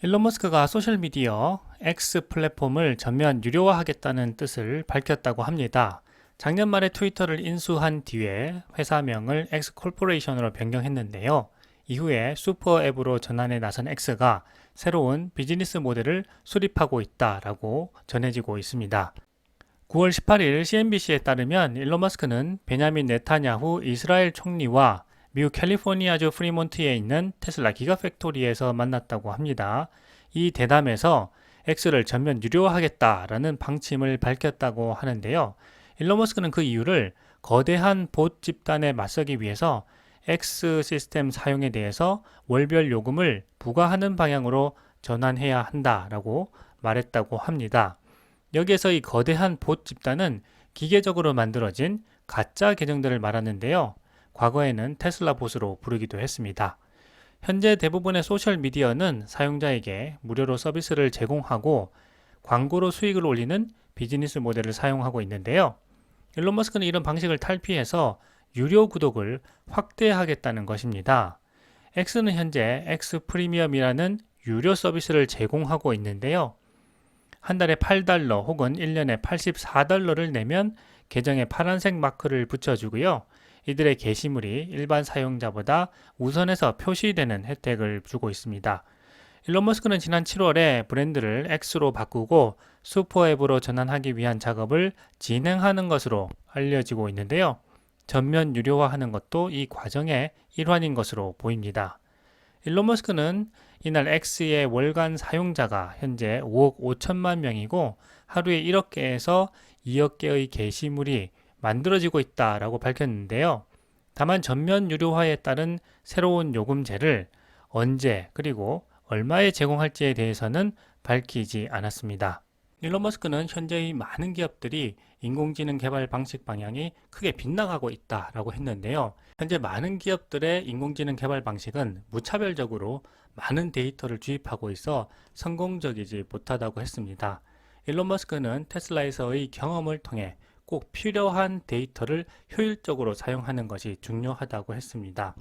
일론 머스크가 소셜미디어 X 플랫폼을 전면 유료화하겠다는 뜻을 밝혔다고 합니다. 작년 말에 트위터를 인수한 뒤에 회사명을 X 콜포레이션으로 변경했는데요. 이후에 슈퍼 앱으로 전환에 나선 X가 새로운 비즈니스 모델을 수립하고 있다라고 전해지고 있습니다. 9월 18일 CNBC에 따르면 일론 머스크는 베냐민 네타냐후 이스라엘 총리와 미국 캘리포니아주 프리몬트에 있는 테슬라 기가팩토리에서 만났다고 합니다. 이 대담에서 X를 전면 유료화하겠다라는 방침을 밝혔다고 하는데요. 일론 머스크는 그 이유를 거대한 봇 집단에 맞서기 위해서 X 시스템 사용에 대해서 월별 요금을 부과하는 방향으로 전환해야 한다라고 말했다고 합니다. 여기에서 이 거대한 봇 집단은 기계적으로 만들어진 가짜 계정들을 말하는데요. 과거에는 테슬라 봇으로 부르기도 했습니다. 현재 대부분의 소셜미디어는 사용자에게 무료로 서비스를 제공하고 광고로 수익을 올리는 비즈니스 모델을 사용하고 있는데요. 일론 머스크는 이런 방식을 탈피해서 유료 구독을 확대하겠다는 것입니다. X는 현재 X 프리미엄이라는 유료 서비스를 제공하고 있는데요. 한 달에 $8 혹은 1년에 $84를 내면 계정에 파란색 마크를 붙여주고요. 이들의 게시물이 일반 사용자보다 우선해서 표시되는 혜택을 주고 있습니다. 일론 머스크는 지난 7월에 브랜드를 X로 바꾸고 슈퍼앱으로 전환하기 위한 작업을 진행하는 것으로 알려지고 있는데요. 전면 유료화하는 것도 이 과정의 일환인 것으로 보입니다. 일론 머스크는 이날 X의 월간 사용자가 현재 5억 5천만 명이고 하루에 1억 개에서 2억 개의 게시물이 만들어지고 있다라고 밝혔는데요. 다만 전면 유료화에 따른 새로운 요금제를 언제 그리고 얼마에 제공할지에 대해서는 밝히지 않았습니다. 일론 머스크는 현재의 많은 기업들이 인공지능 개발 방식 방향이 크게 빗나가고 있다라고 했는데요. 현재 많은 기업들의 인공지능 개발 방식은 무차별적으로 많은 데이터를 주입하고 있어 성공적이지 못하다고 했습니다. 일론 머스크는 테슬라에서의 경험을 통해 꼭 필요한 데이터를 효율적으로 사용하는 것이 중요하다고 했습니다.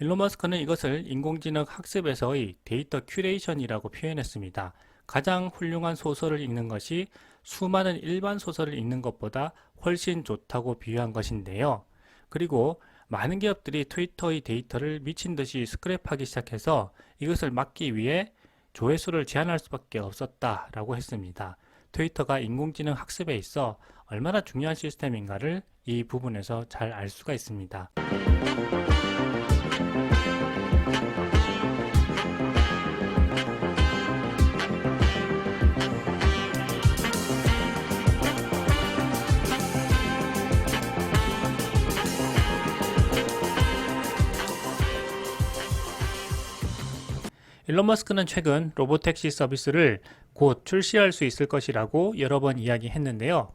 일론 머스크는 이것을 인공지능 학습에서의 데이터 큐레이션이라고 표현했습니다. 가장 훌륭한 소설을 읽는 것이 수많은 일반 소설을 읽는 것보다 훨씬 좋다고 비유한 것인데요. 그리고 많은 기업들이 트위터의 데이터를 미친 듯이 스크랩하기 시작해서 이것을 막기 위해 조회수를 제한할 수밖에 없었다라고 했습니다. 트위터가 인공지능 학습에 있어 얼마나 중요한 시스템인가를 이 부분에서 잘 알 수가 있습니다. 일론 머스크는 최근 로보택시 서비스를 곧 출시할 수 있을 것이라고 여러 번 이야기했는데요.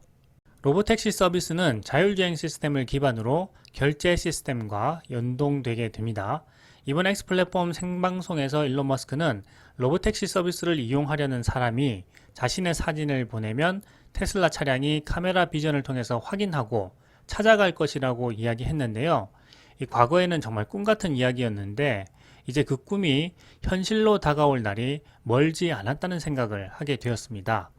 로보택시 서비스는 자율주행 시스템을 기반으로 결제 시스템과 연동되게 됩니다. 이번 X 플랫폼 생방송에서 일론 머스크는 로보택시 서비스를 이용하려는 사람이 자신의 사진을 보내면 테슬라 차량이 카메라 비전을 통해서 확인하고 찾아갈 것이라고 이야기했는데요. 이 과거에는 정말 꿈 같은 이야기였는데 이제 그 꿈이 현실로 다가올 날이 멀지 않았다는 생각을 하게 되었습니다.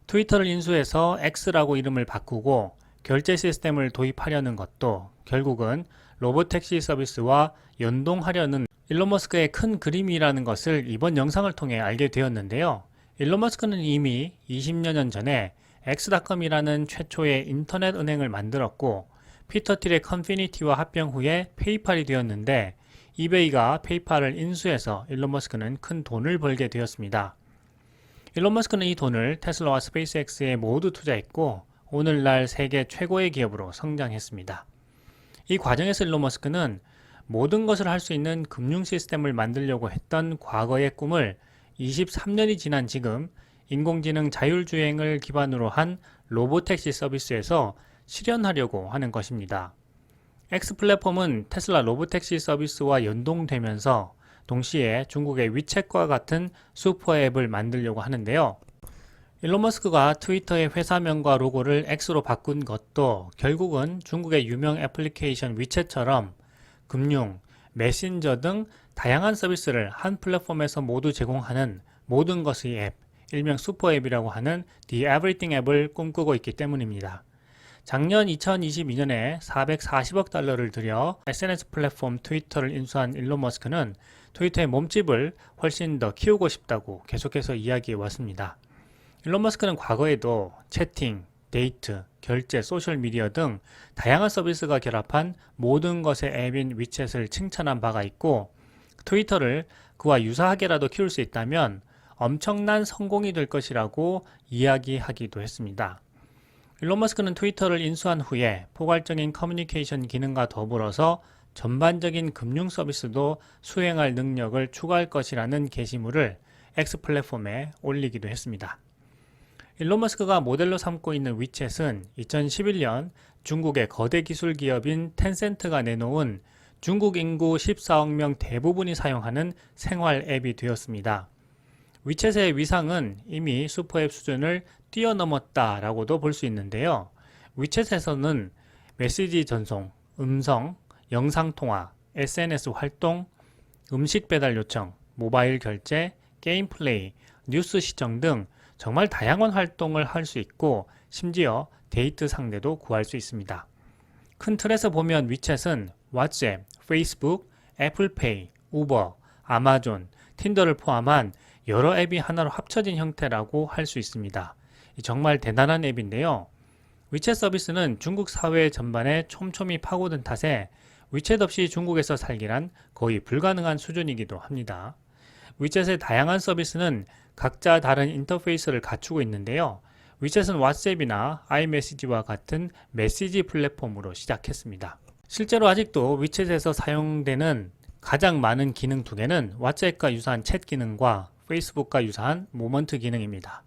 트위터를 인수해서 X라고 이름을 바꾸고 결제 시스템을 도입하려는 것도 결국은 로보택시 서비스와 연동하려는 일론 머스크의 큰 그림이라는 것을 이번 영상을 통해 알게 되었는데요. 일론 머스크는 이미 20여 년 전에 X.com이라는 최초의 인터넷 은행을 만들었고 피터 틸의 컨피니티와 합병 후에 페이팔이 되었는데 이베이가 페이팔을 인수해서 일론 머스크는 큰 돈을 벌게 되었습니다. 일론 머스크는 이 돈을 테슬라와 스페이스X에 모두 투자했고 오늘날 세계 최고의 기업으로 성장했습니다. 이 과정에서 일론 머스크는 모든 것을 할 수 있는 금융 시스템을 만들려고 했던 과거의 꿈을 23년이 지난 지금 인공지능 자율주행을 기반으로 한 로보택시 서비스에서 실현하려고 하는 것입니다. X 플랫폼은 테슬라 로보택시 서비스와 연동되면서 동시에 중국의 위챗과 같은 슈퍼앱을 만들려고 하는데요. 일론 머스크가 트위터의 회사명과 로고를 X로 바꾼 것도 결국은 중국의 유명 애플리케이션 위챗처럼 금융, 메신저 등 다양한 서비스를 한 플랫폼에서 모두 제공하는 모든 것의 앱, 일명 슈퍼앱이라고 하는 The Everything 앱을 꿈꾸고 있기 때문입니다. 작년 2022년에 440억 달러를 들여 SNS 플랫폼 트위터를 인수한 일론 머스크는 트위터의 몸집을 훨씬 더 키우고 싶다고 계속해서 이야기해 왔습니다. 일론 머스크는 과거에도 채팅, 데이트, 결제, 소셜미디어 등 다양한 서비스가 결합한 모든 것의 앱인 위챗을 칭찬한 바가 있고, 트위터를 그와 유사하게라도 키울 수 있다면 엄청난 성공이 될 것이라고 이야기하기도 했습니다. 일론 머스크는 트위터를 인수한 후에 포괄적인 커뮤니케이션 기능과 더불어서 전반적인 금융 서비스도 수행할 능력을 추가할 것이라는 게시물을 X 플랫폼에 올리기도 했습니다. 일론 머스크가 모델로 삼고 있는 위챗은 2011년 중국의 거대 기술 기업인 텐센트가 내놓은 중국 인구 14억 명 대부분이 사용하는 생활 앱이 되었습니다. 위챗의 위상은 이미 슈퍼앱 수준을 뛰어넘었다라고도 볼 수 있는데요. 위챗에서는 메시지 전송, 음성, 영상통화, SNS 활동, 음식 배달 요청, 모바일 결제, 게임 플레이, 뉴스 시청 등 정말 다양한 활동을 할 수 있고, 심지어 데이트 상대도 구할 수 있습니다. 큰 틀에서 보면 위챗은 왓츠앱, 페이스북, 애플페이, 우버, 아마존, 틴더를 포함한 여러 앱이 하나로 합쳐진 형태라고 할 수 있습니다. 정말 대단한 앱인데요. 위챗 서비스는 중국 사회 전반에 촘촘히 파고든 탓에 위챗 없이 중국에서 살기란 거의 불가능한 수준이기도 합니다. 위챗의 다양한 서비스는 각자 다른 인터페이스를 갖추고 있는데요. 위챗은 왓츠앱이나 아이메시지와 같은 메시지 플랫폼으로 시작했습니다. 실제로 아직도 위챗에서 사용되는 가장 많은 기능 두 개는 왓츠앱과 유사한 챗 기능과 페이스북과 유사한 모먼트 기능입니다.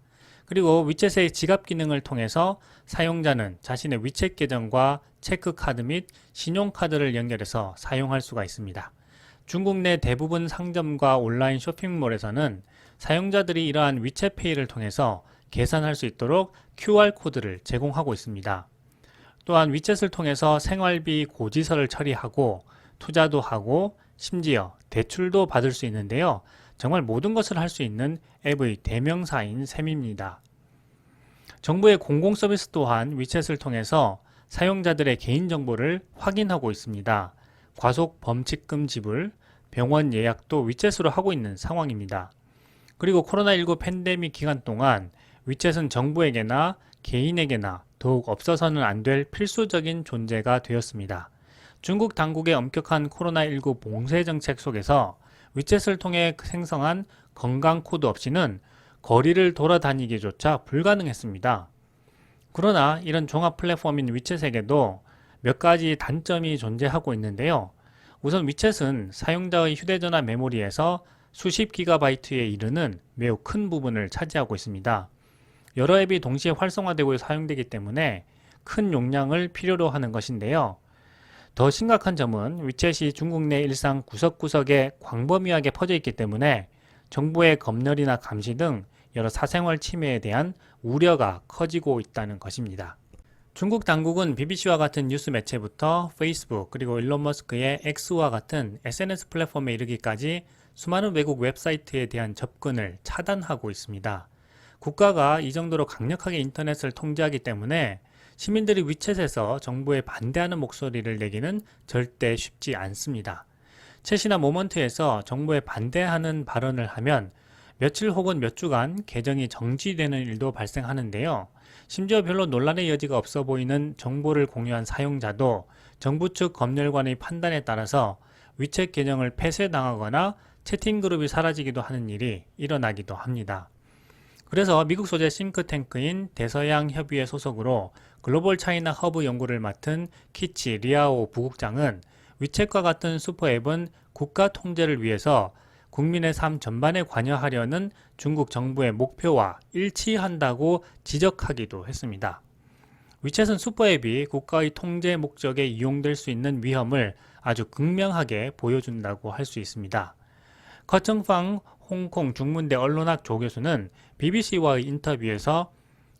그리고 위챗의 지갑 기능을 통해서 사용자는 자신의 위챗 계정과 체크카드 및 신용카드를 연결해서 사용할 수가 있습니다. 중국 내 대부분 상점과 온라인 쇼핑몰에서는 사용자들이 이러한 위챗페이를 통해서 계산할 수 있도록 QR코드를 제공하고 있습니다. 또한 위챗을 통해서 생활비 고지서를 처리하고 투자도 하고 심지어 대출도 받을 수 있는데요. 정말 모든 것을 할 수 있는 앱의 대명사인 셈입니다. 정부의 공공 서비스 또한 위챗을 통해서 사용자들의 개인정보를 확인하고 있습니다. 과속 범칙금 지불, 병원 예약도 위챗으로 하고 있는 상황입니다. 그리고 코로나19 팬데믹 기간 동안 위챗은 정부에게나 개인에게나 더욱 없어서는 안 될 필수적인 존재가 되었습니다. 중국 당국의 엄격한 코로나19 봉쇄 정책 속에서 위챗을 통해 생성한 건강 코드 없이는 거리를 돌아다니기조차 불가능했습니다. 그러나 이런 종합 플랫폼인 위챗에게도 몇 가지 단점이 존재하고 있는데요. 우선 위챗은 사용자의 휴대전화 메모리에서 수십 기가바이트에 이르는 매우 큰 부분을 차지하고 있습니다. 여러 앱이 동시에 활성화되고 사용되기 때문에 큰 용량을 필요로 하는 것인데요. 더 심각한 점은 위챗이 중국 내 일상 구석구석에 광범위하게 퍼져 있기 때문에 정부의 검열이나 감시 등 여러 사생활 침해에 대한 우려가 커지고 있다는 것입니다. 중국 당국은 BBC와 같은 뉴스 매체부터 페이스북 그리고 일론 머스크의 X와 같은 SNS 플랫폼에 이르기까지 수많은 외국 웹사이트에 대한 접근을 차단하고 있습니다. 국가가 이 정도로 강력하게 인터넷을 통제하기 때문에 시민들이 위챗에서 정부에 반대하는 목소리를 내기는 절대 쉽지 않습니다. 챗이나 모먼트에서 정부에 반대하는 발언을 하면 며칠 혹은 몇 주간 계정이 정지되는 일도 발생하는데요. 심지어 별로 논란의 여지가 없어 보이는 정보를 공유한 사용자도 정부 측 검열관의 판단에 따라서 위챗 계정을 폐쇄당하거나 채팅 그룹이 사라지기도 하는 일이 일어나기도 합니다. 그래서 미국 소재 싱크탱크인 대서양 협의회 소속으로 글로벌 차이나 허브 연구를 맡은 키치 리아오 부국장은 위챗과 같은 슈퍼앱은 국가 통제를 위해서 국민의 삶 전반에 관여하려는 중국 정부의 목표와 일치한다고 지적하기도 했습니다. 위챗은 슈퍼앱이 국가의 통제 목적에 이용될 수 있는 위험을 아주 극명하게 보여준다고 할 수 있습니다. 커청팡 홍콩 중문대 언론학 조교수는 BBC와의 인터뷰에서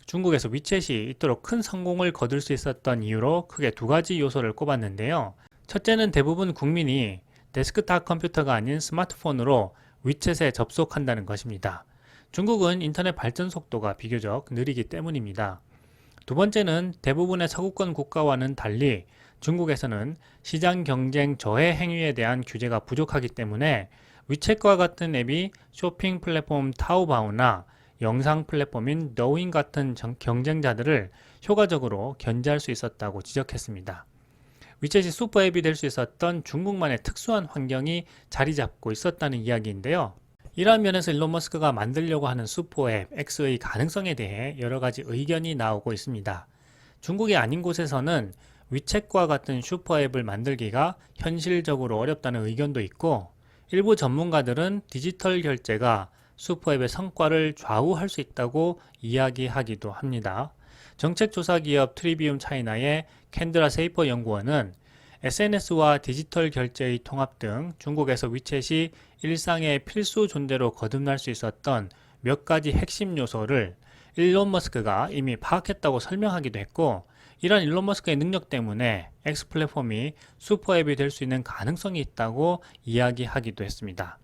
중국에서 위챗이 이토록 큰 성공을 거둘 수 있었던 이유로 크게 두 가지 요소를 꼽았는데요. 첫째는 대부분 국민이 데스크탑 컴퓨터가 아닌 스마트폰으로 위챗에 접속한다는 것입니다. 중국은 인터넷 발전 속도가 비교적 느리기 때문입니다. 두 번째는 대부분의 서구권 국가와는 달리 중국에서는 시장 경쟁 저해 행위에 대한 규제가 부족하기 때문에 위챗과 같은 앱이 쇼핑 플랫폼 타오바오나 영상 플랫폼인 더윈 같은 경쟁자들을 효과적으로 견제할 수 있었다고 지적했습니다. 위챗이 슈퍼앱이 될 수 있었던 중국만의 특수한 환경이 자리 잡고 있었다는 이야기인데요. 이러한 면에서 일론 머스크가 만들려고 하는 슈퍼앱 X의 가능성에 대해 여러 가지 의견이 나오고 있습니다. 중국이 아닌 곳에서는 위챗과 같은 슈퍼앱을 만들기가 현실적으로 어렵다는 의견도 있고, 일부 전문가들은 디지털 결제가 슈퍼앱의 성과를 좌우할 수 있다고 이야기하기도 합니다. 정책조사기업 트리비움 차이나의 캔드라 세이퍼 연구원은 SNS와 디지털 결제의 통합 등 중국에서 위챗이 일상의 필수 존재로 거듭날 수 있었던 몇 가지 핵심 요소를 일론 머스크가 이미 파악했다고 설명하기도 했고, 이런 일론 머스크의 능력 때문에 X 플랫폼이 슈퍼앱이 될 수 있는 가능성이 있다고 이야기하기도 했습니다.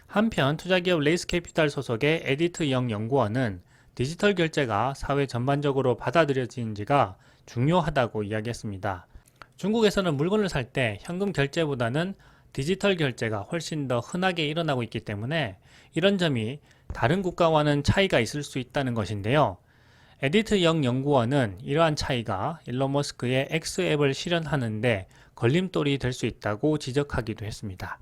한편 투자기업 레이스 캐피탈 소속의 에디트 영 연구원은 디지털 결제가 사회 전반적으로 받아들여지는지가 중요하다고 이야기했습니다. 중국에서는 물건을 살 때 현금 결제보다는 디지털 결제가 훨씬 더 흔하게 일어나고 있기 때문에 이런 점이 다른 국가와는 차이가 있을 수 있다는 것인데요. 에디트 영 연구원은 이러한 차이가 일론 머스크의 X앱을 실현하는데 걸림돌이 될 수 있다고 지적하기도 했습니다.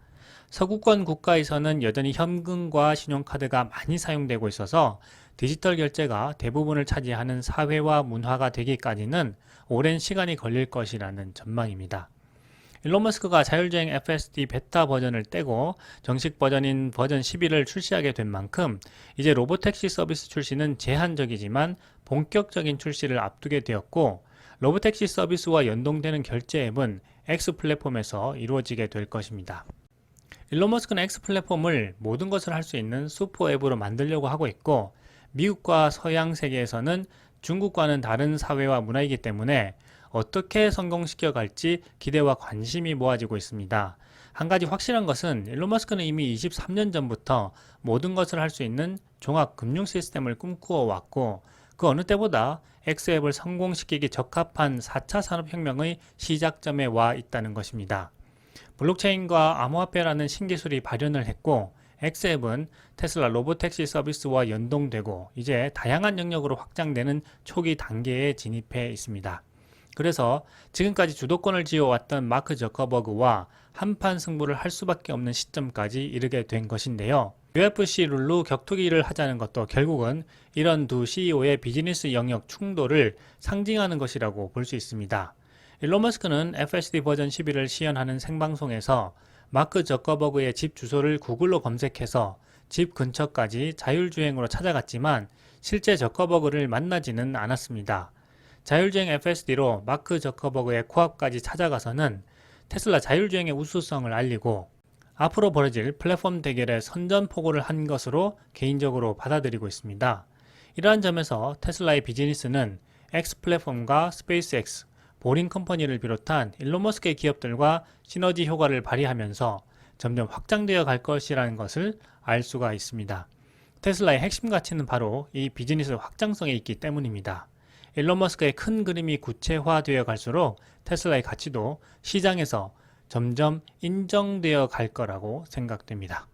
서구권 국가에서는 여전히 현금과 신용카드가 많이 사용되고 있어서 디지털 결제가 대부분을 차지하는 사회와 문화가 되기까지는 오랜 시간이 걸릴 것이라는 전망입니다. 일론 머스크가 자율주행 FSD 베타 버전을 떼고 정식 버전인 버전 11을 출시하게 된 만큼 이제 로보택시 서비스 출시는 제한적이지만 본격적인 출시를 앞두게 되었고, 로보택시 서비스와 연동되는 결제 앱은 X 플랫폼에서 이루어지게 될 것입니다. 일론 머스크는 X 플랫폼을 모든 것을 할 수 있는 슈퍼 앱으로 만들려고 하고 있고, 미국과 서양 세계에서는 중국과는 다른 사회와 문화이기 때문에 어떻게 성공시켜 갈지 기대와 관심이 모아지고 있습니다. 한 가지 확실한 것은 일론 머스크는 이미 23년 전부터 모든 것을 할 수 있는 종합 금융 시스템을 꿈꾸어 왔고, 그 어느 때보다 X앱을 성공시키기 적합한 4차 산업혁명의 시작점에 와 있다는 것입니다. 블록체인과 암호화폐라는 신기술이 발현을 했고, X앱은 테슬라 로보택시 서비스와 연동되고 이제 다양한 영역으로 확장되는 초기 단계에 진입해 있습니다. 그래서 지금까지 주도권을 쥐어왔던 마크 저커버그와 한판 승부를 할 수밖에 없는 시점까지 이르게 된 것인데요. UFC 룰루 격투기를 하자는 것도 결국은 이런 두 CEO의 비즈니스 영역 충돌을 상징하는 것이라고 볼 수 있습니다. 일론 머스크는 FSD 버전 11을 시연하는 생방송에서 마크 저커버그의 집 주소를 구글로 검색해서 집 근처까지 자율주행으로 찾아갔지만 실제 저커버그를 만나지는 않았습니다. 자율주행 FSD로 마크 저커버그의 코앞까지 찾아가서는 테슬라 자율주행의 우수성을 알리고 앞으로 벌어질 플랫폼 대결에 선전포고를 한 것으로 개인적으로 받아들이고 있습니다. 이러한 점에서 테슬라의 비즈니스는 X 플랫폼과 스페이스X, 보링 컴퍼니를 비롯한 일론 머스크의 기업들과 시너지 효과를 발휘하면서 점점 확장되어 갈 것이라는 것을 알 수가 있습니다. 테슬라의 핵심 가치는 바로 이 비즈니스 확장성에 있기 때문입니다. 일론 머스크의 큰 그림이 구체화되어 갈수록 테슬라의 가치도 시장에서 점점 인정되어 갈 거라고 생각됩니다.